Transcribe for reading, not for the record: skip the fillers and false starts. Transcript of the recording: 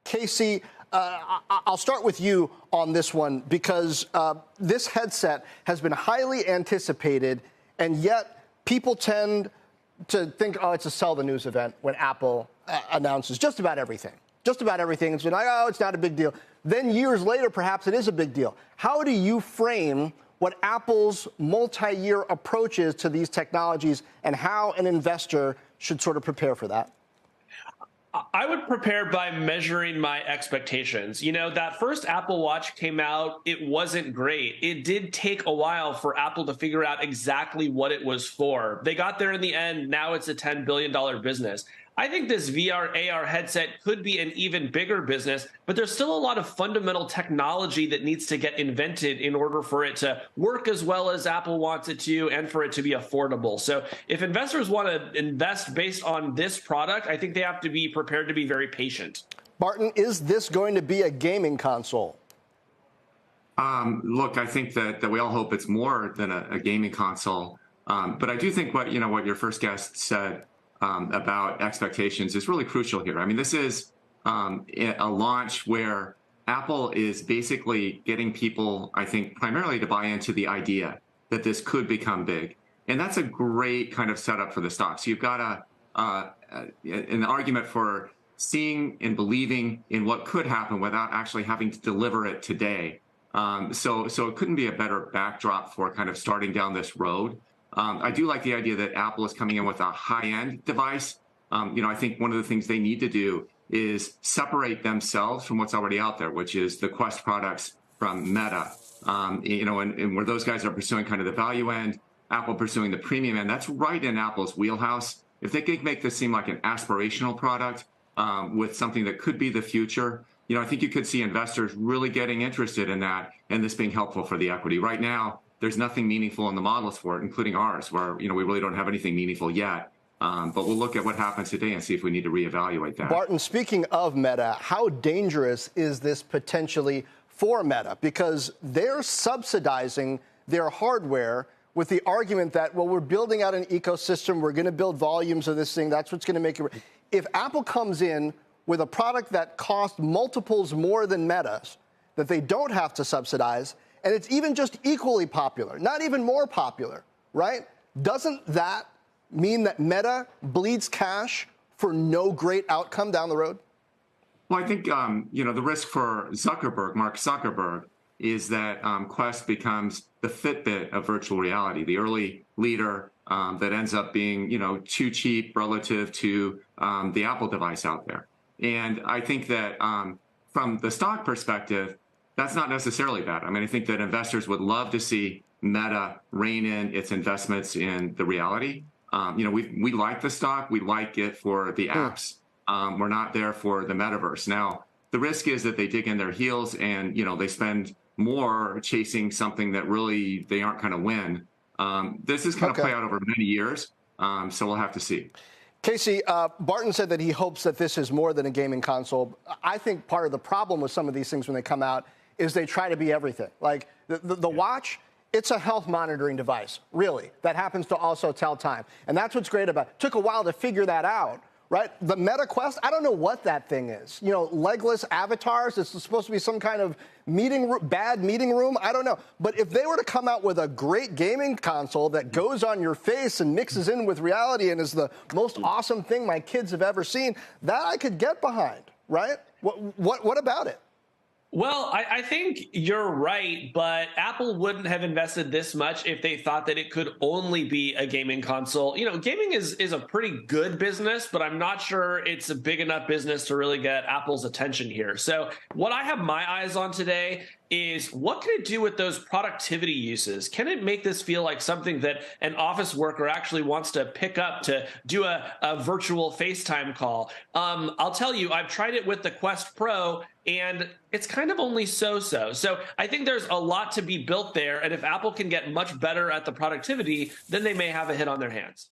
Casey, I'll start with you on this one because this headset has been highly anticipated, and yet people tend to think, oh, it's a sell the news event when Apple announces just about everything. Just about everything. It's been like, oh, it's not a big deal. Then years later, perhaps it is a big deal. How do you frame what Apple's multi-year approach is to these technologies and how an investor should sort of prepare for that? I would prepare by measuring my expectations. You know, that first Apple Watch came out, it wasn't great. It did take a while for Apple to figure out exactly what it was for. They got there in the end. Now it's a $10 billion business. I think this VR, AR headset could be an even bigger business, but there's still a lot of fundamental technology that needs to get invented in order for it to work as well as Apple wants it to and for it to be affordable. So if investors want to invest based on this product, I think they have to be prepared to be very patient. Barton, is this going to be a gaming console? Look, I think that we all hope it's more than a gaming console. But I do think what your first guest said about expectations is really crucial here. I mean, this is a launch where Apple is basically getting people, I think, primarily to buy into the idea that this could become big. And that's a great kind of setup for the stock. So you've got an argument for seeing and believing in what could happen without actually having to deliver it today. So it couldn't be a better backdrop for kind of starting down this road. I do like the idea that Apple is coming in with a high-end device. I think one of the things they need to do is separate themselves from what's already out there, which is the Quest products from Meta. And where those guys are pursuing kind of the value end, Apple pursuing the premium end, that's right in Apple's wheelhouse. If they could make this seem like an aspirational product with something that could be the future, I think you could see investors really getting interested in that and this being helpful for the equity. Right now, there's nothing meaningful in the models for it, including ours, where we really don't have anything meaningful yet. But we'll look at what happens today and see if we need to reevaluate that. Barton, speaking of Meta, how dangerous is this potentially for Meta? Because they're subsidizing their hardware with the argument that, well, we're building out an ecosystem, we're going to build volumes of this thing, that's what's going to make it. If Apple comes in with a product that costs multiples more than Meta's, that they don't have to subsidize, and it's even just equally popular, not even more popular, right? Doesn't that mean that Meta bleeds cash for no great outcome down the road? Well, I think, the risk for Mark Zuckerberg, is that Quest becomes the Fitbit of virtual reality, the early leader that ends up being, too cheap relative to the Apple device out there. And I think that from the stock perspective, that's not necessarily bad. I mean, I think that investors would love to see Meta rein in its investments in the reality. We like the stock. We like it for the apps. We're not there for the metaverse. Now, the risk is that they dig in their heels and, they spend more chasing something that really they aren't going to win. This is going to play out over many years. So we'll have to see. Casey, Barton said that he hopes that this is more than a gaming console. I think part of the problem with some of these things when they come out is they try to be everything. Like the watch, it's a health monitoring device, really, that happens to also tell time. And that's what's great about it. It took a while to figure that out, right? The Meta Quest, I don't know what that thing is. Legless avatars, it's supposed to be some kind of bad meeting room, I don't know. But if they were to come out with a great gaming console that goes on your face and mixes in with reality and is the most awesome thing my kids have ever seen, that I could get behind, right? What about it? Well, I think you're right, but Apple wouldn't have invested this much if they thought that it could only be a gaming console. Gaming is a pretty good business, but I'm not sure it's a big enough business to really get Apple's attention here. So what I have my eyes on today is what can it do with those productivity uses? Can it make this feel like something that an office worker actually wants to pick up to do a virtual FaceTime call? I'll tell you, I've tried it with the Quest Pro, and it's kind of only so-so. So I think there's a lot to be built there, and if Apple can get much better at the productivity, then they may have a hit on their hands.